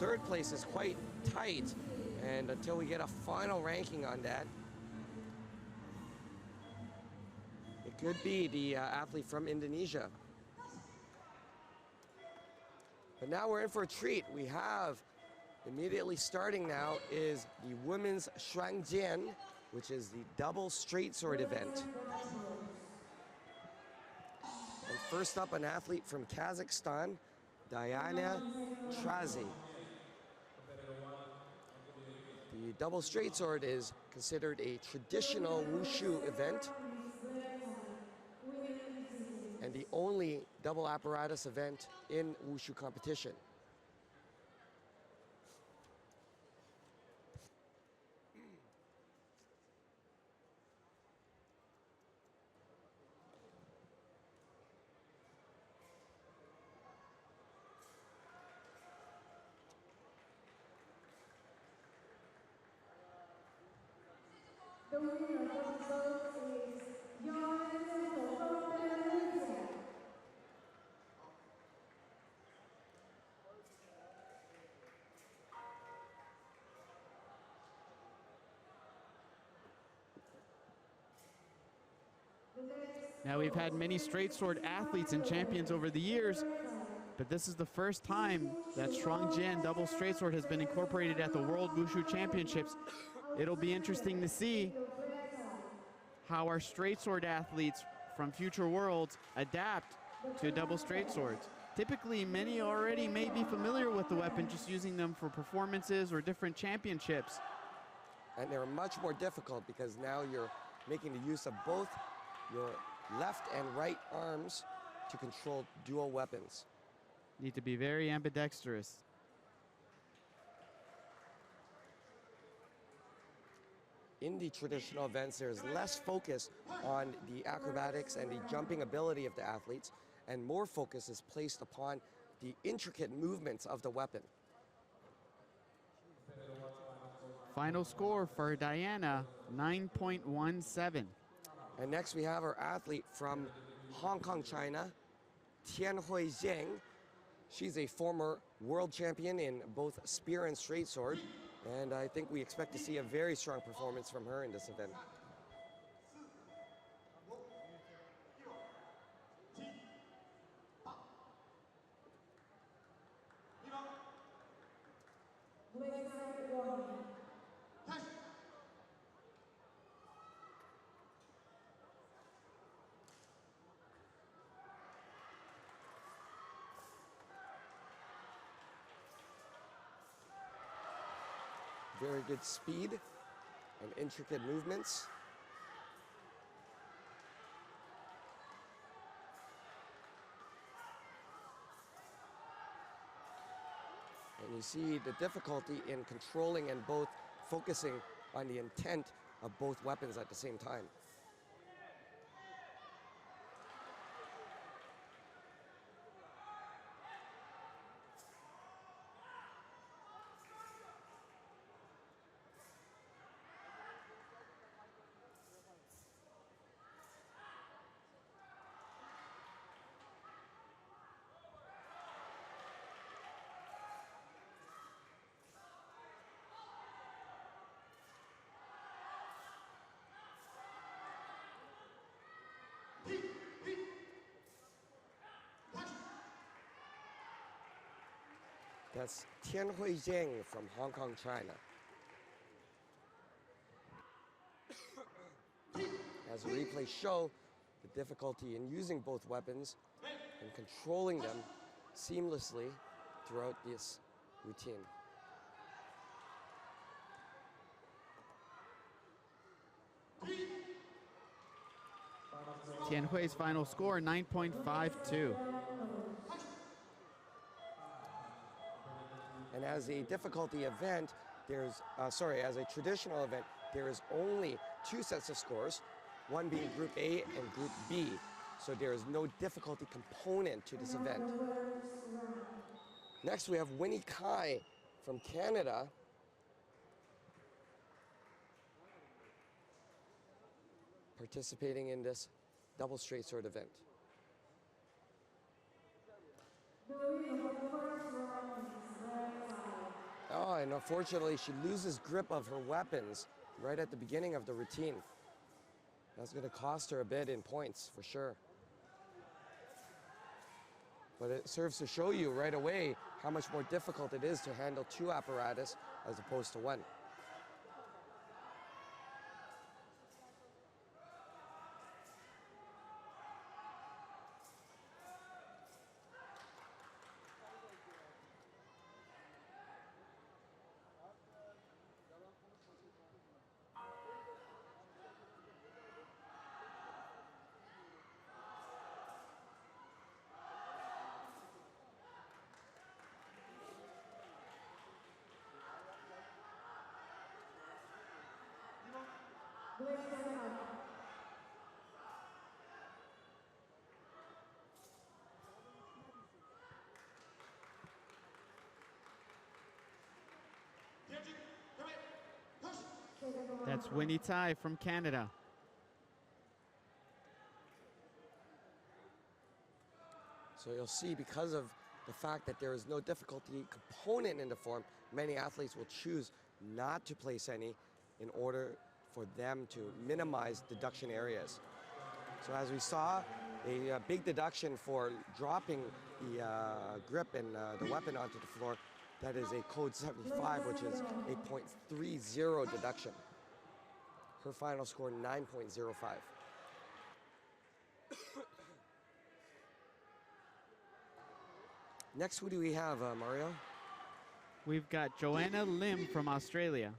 third place is quite tight, and until we get a final ranking on that, it could be the athlete from Indonesia. But now we're in for a treat. We have, immediately starting now, is the women's Shungjian, which is the double straight sword event. And first up, an athlete from Kazakhstan, Diana Trazi. The double straight sword is considered a traditional wushu event and the only double apparatus event in wushu competition. The winner of the vote is Indonesia. Now, we've had many straight sword athletes and champions over the years, but this is the first time that Shungjian double straight sword has been incorporated at the World Wushu Championships. It'll be interesting to see how our straight sword athletes from future worlds adapt to double straight swords. Typically, many already may be familiar with the weapon, just using them for performances or different championships. And they're much more difficult because now you're making the use of both your left and right arms to control dual weapons. Need to be very ambidextrous. In the traditional events, there's less focus on the acrobatics and the jumping ability of the athletes, and more focus is placed upon the intricate movements of the weapon. Final score for Diana, 9.17. And next we have our athlete from Hong Kong, China, Tianhui Zheng. She's a former world champion in both spear and straight sword, and I think we expect to see a very strong performance from her in this event. Very good speed and intricate movements. And you see the difficulty in controlling and both focusing on the intent of both weapons at the same time. That's Tianhui Zheng from Hong Kong, China. As the replays show, the difficulty in using both weapons and controlling them seamlessly throughout this routine. Tianhui's final score, 9.52. And as a difficulty event, as a traditional event, there is only 2 sets of scores, one being Group A and Group B. So there is no difficulty component to this event. Next, we have Winnie Kai from Canada. Participating in this double straight sword event. and unfortunately she loses grip of her weapons right at the beginning of the routine. That's going to cost her a bit in points for sure. But it serves to show you right away how much more difficult it is to handle two apparatus as opposed to one. Black center out. That's Winnie Tai from Canada. So you'll see, because of the fact that there is no difficulty component in the form, many athletes will choose not to place any in order for them to minimize deduction areas. So as we saw, a big deduction for dropping the grip and the weapon onto the floor. That is a code 75, which is a .30 deduction. Her final score, 9.05. Next, who do we have, Mario? We've got Joanna Lim from Australia.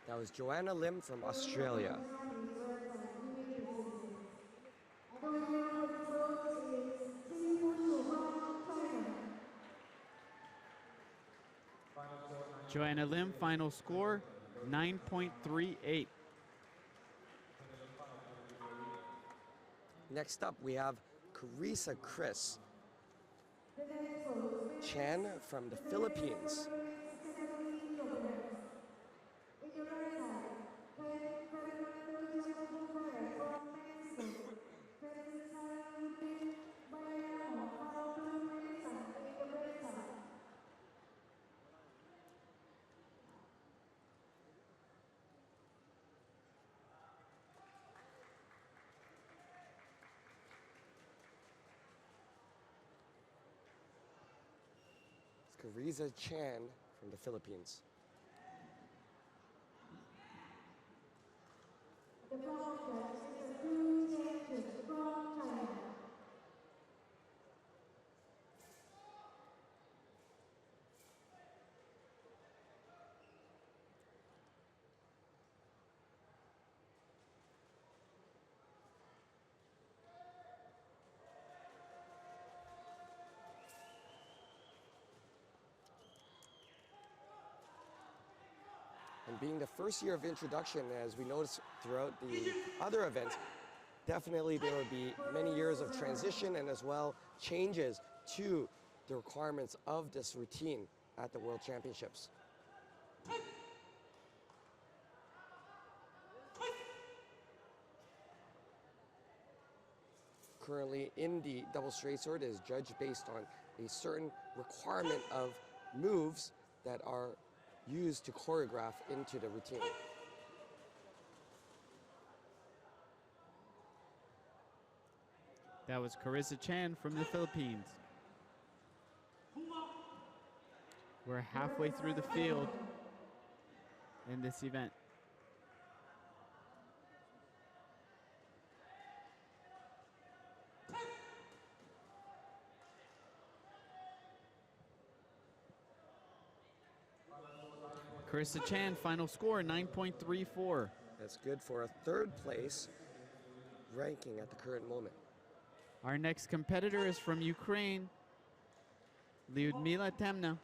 That was Joanna Lim from Australia. Joanna Lim, final score, 9.38. Next up, we have Carissa Chris Chan from the Philippines. Carissa Chan from the Philippines. The bronze judge is Shungjian from China. And being the first year of introduction, as we noticed throughout the other events, definitely there will be many years of transition and as well changes to the requirements of this routine at the World Championships. currently in the double straight sword is judged based on a certain requirement of moves that are used to choreograph into the routine. That was Carissa Chan from the Philippines. We're halfway through the field in this event. Carissa Chan, final score 9.34. That's good for a third place ranking at the current moment. Our next competitor is from Ukraine, Lyudmila Temna.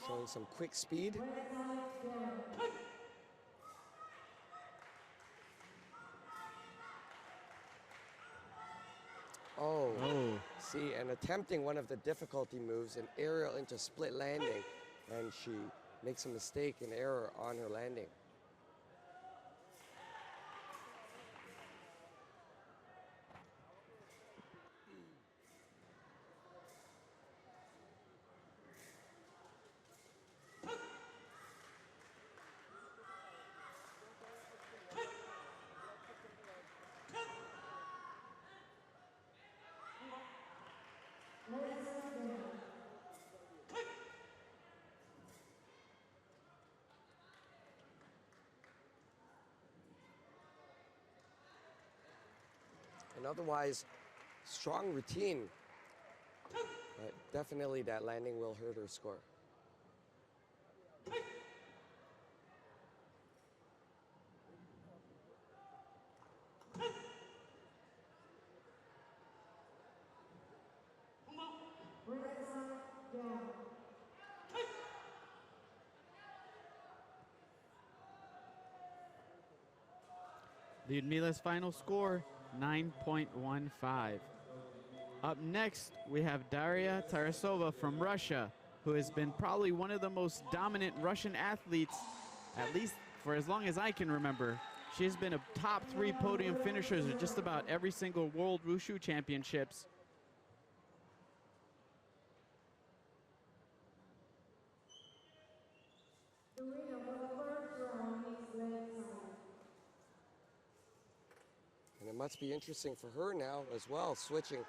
Showing some quick speed. Oh, see, and attempting one of the difficulty moves, an aerial into split landing, and she makes a mistake, an error on her landing. An otherwise strong routine, but definitely that landing will hurt her score. Lyudmila's final score 9.15. Up next, we have Daria Tarasova from Russia, who has been probably one of the most dominant Russian athletes, at least for as long as I can remember. She has been a top 3 podium finisher at just about every single World Wushu Championships. The winner for the first round is left side. And it must be interesting for her now as well, switching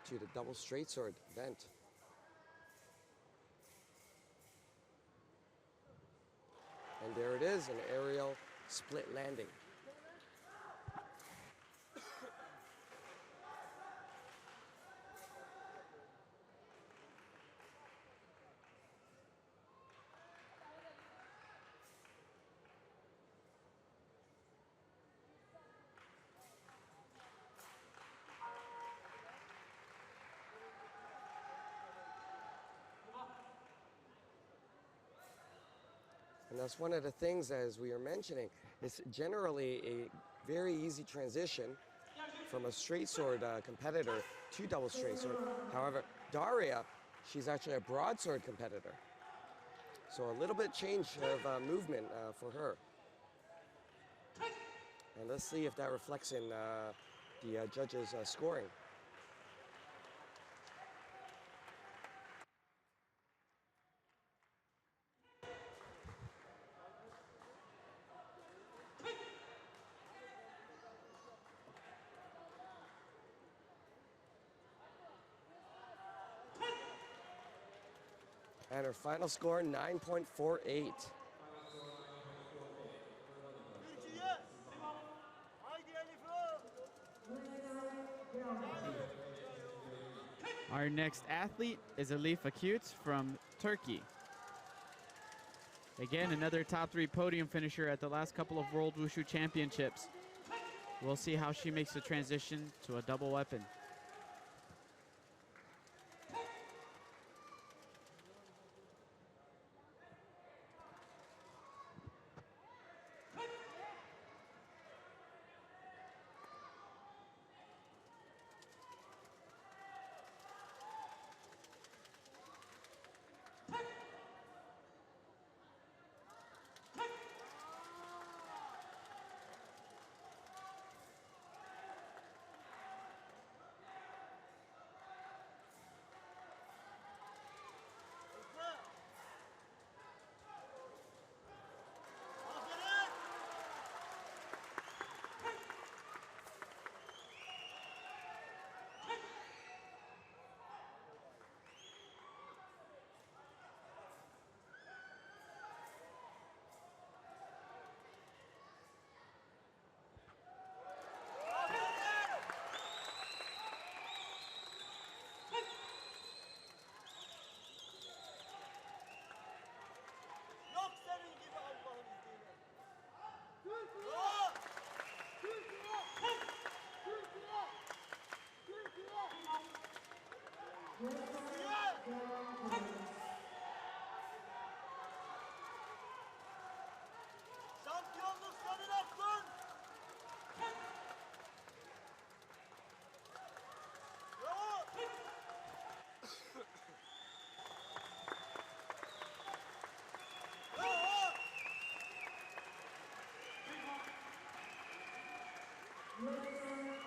to the double straight sword event. And there it is, an aerial split landing. And that's one of the things, as we are mentioning, it's generally a very easy transition from a straight sword competitor to double straight sword. However, Daria, she's actually a broadsword competitor. So a little bit change of movement for her. And let's see if that reflects in the judges' scoring. And her final score, 9.48. Our next athlete is Elif Akut from Turkey. Again, another top 3 podium finisher at the last couple of World Wushu Championships. We'll see how she makes the transition to a double weapon.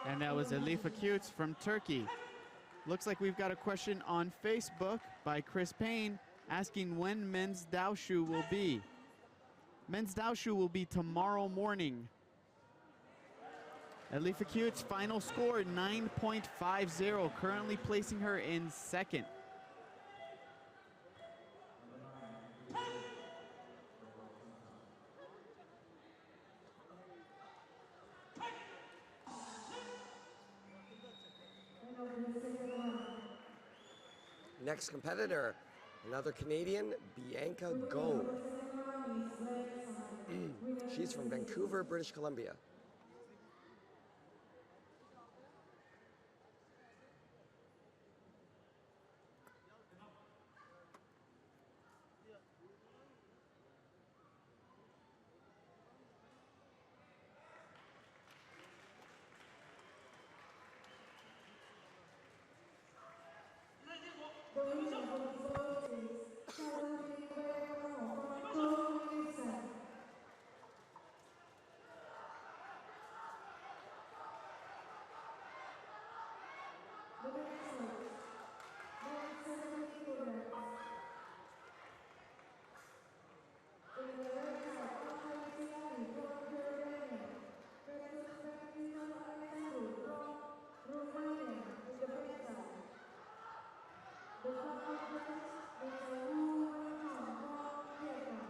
And that was Elifa Kutz from Turkey. Looks like we've got a question on Facebook by Chris Payne asking when men's Daoshu will be. Men's Daoshu will be tomorrow morning. Elifa Kutz final score 9.50, currently placing her in second. Next competitor, another Canadian, Bianca Go. She's from Vancouver, British Columbia. The winner of the vote is Shungjian from Indonesia. The next one, 970 kilograms. In the red side, Alexandri from Jordania versus Francisco Alexandru from Romania in the red side. The final judge is World Wushu from Jakarta.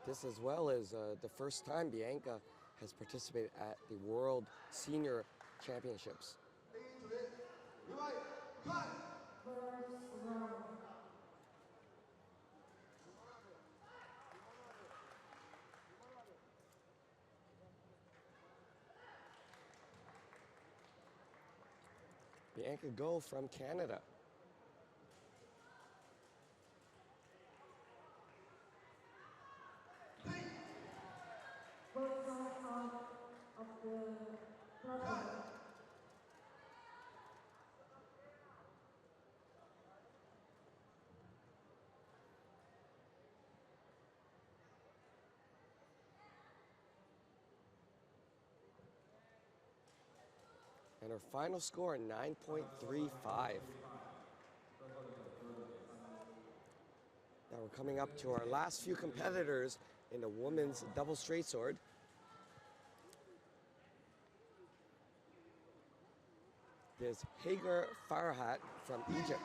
This as well is the first time Bianca has participated at the World Senior Championships. First round. Bianca Go from Canada. Both sides of the purple. And her final score, 9.35. Now we're coming up to our last few competitors in the women's double straight sword. There's Hagar Farhat from Egypt.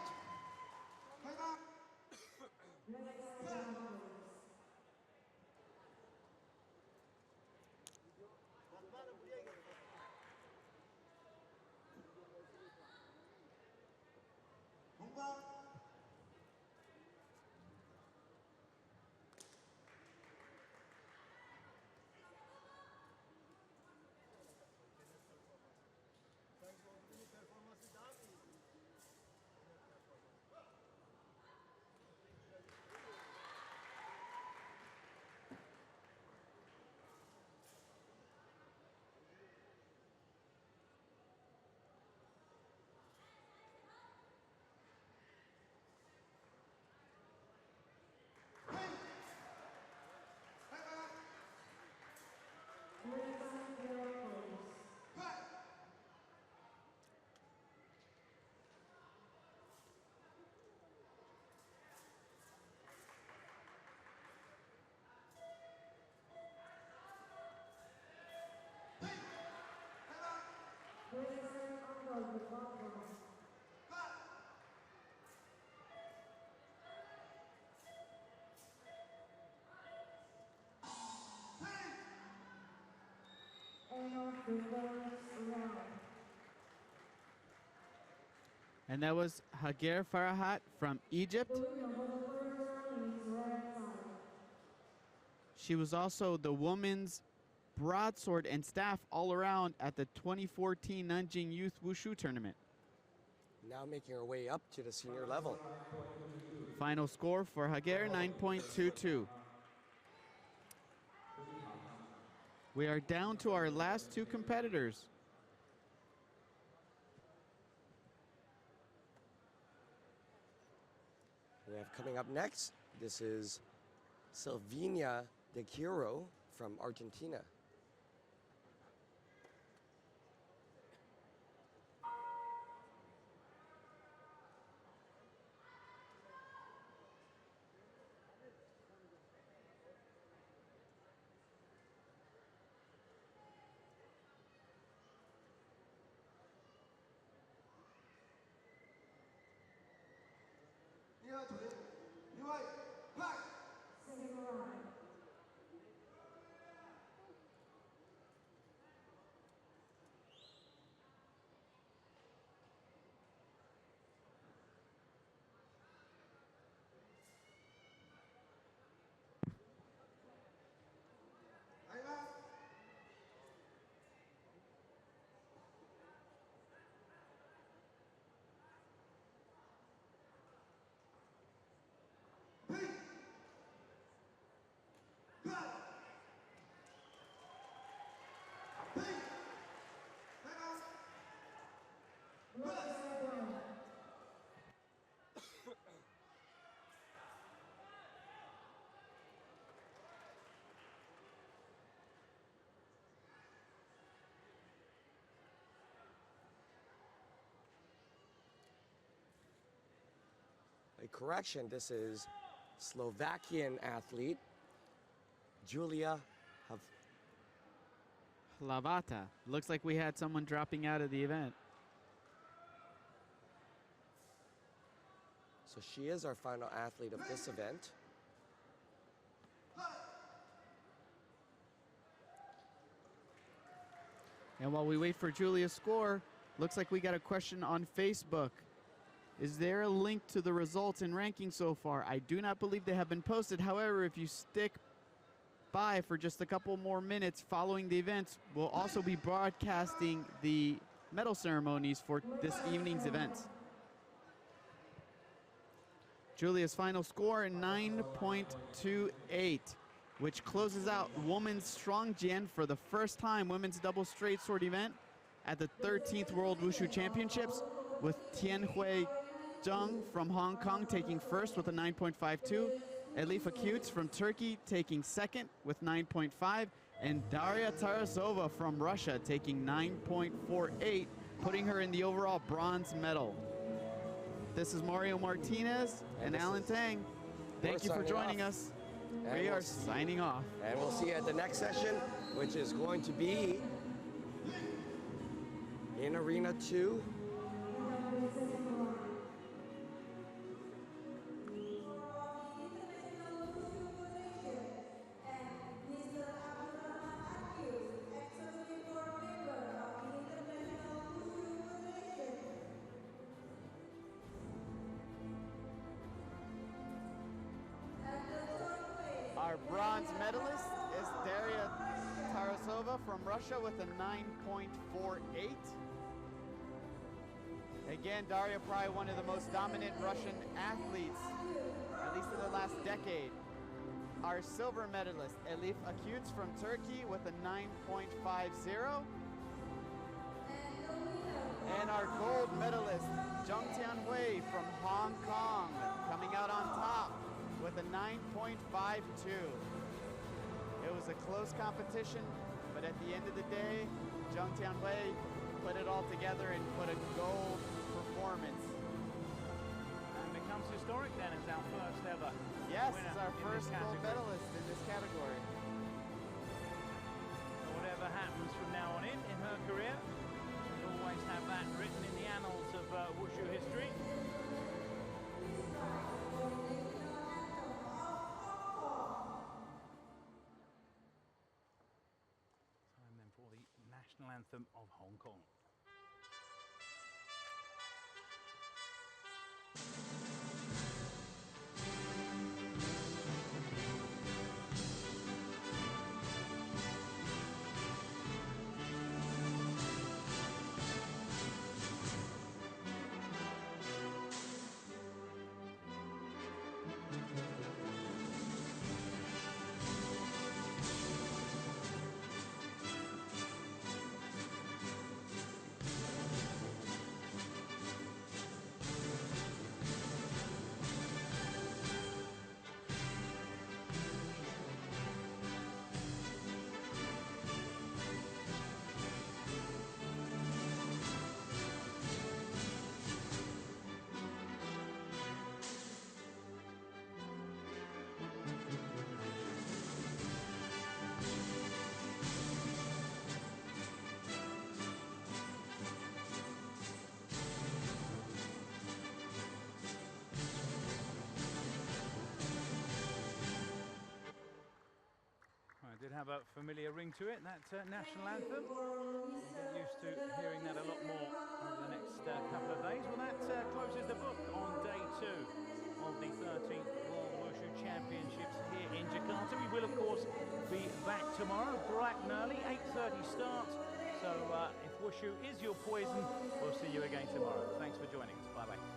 And that was Hagar Farhat from Egypt. She was also the women's broadsword and staff all-around at the 2014 Nanjing Youth Wushu Tournament. Now making her way up to the senior level. Final score for Hagar, 9.22. We are down to our last two competitors. We have coming up next, this is Silvina De Quiro from Argentina. Second round. A correction, this is Slovakian athlete Julia Lavata. Looks like we had someone dropping out of the event. So she is our final athlete of this event. And while we wait for Julia's score, looks like we got a question on Facebook. Is there a link to the results and rankings so far? I do not believe they have been posted. However, if you stick by for just a couple more minutes following the events, we'll also be broadcasting the medal ceremonies for this evening's events. Julia's final score, 9.28, which closes out women's Shungjian for the first time women's double straight sword event at the 13th World Wushu Championships, with Tianhui Zheng from Hong Kong taking first with a 9.52, Elif Akutes from Turkey taking second with 9.5, and Daria Tarasova from Russia taking 9.48, putting her in the overall bronze medal. This is Mario Martinez and Alan Tang. Thank you for joining us. We are signing off. And we'll see you at the next session, which is going to be in Arena 2. Our bronze medalist is Daria Tarasova from Russia with a 9.48. Again, Daria probably one of the most dominant Russian athletes, at least in the last decade. Our silver medalist, Elif Akutes from Turkey with a 9.50. And our gold medalist, Zheng Tianhui from Hong Kong, coming out on top with a 9.52. It was a close competition, but at the end of the day, Zheng Tianhui put it all together and put a gold performance. And becomes historic then as our first ever Yes, winner it's our in first this gold category. medalist in this category. So whatever happens from now on in her career, we'll always have that written in the annals of Wushu history. Time then for the national anthem of Hong Kong. have a familiar ring to it, that national anthem. We'll get used to hearing that a lot more over the next couple of days. Well, that closes the book on day 2 of the 13th World Wushu Championships here in Jakarta. We will, of course, be back tomorrow, bright and early, 8:30 start. So if Wushu is your poison, we'll see you again tomorrow. Thanks for joining us. Bye-bye.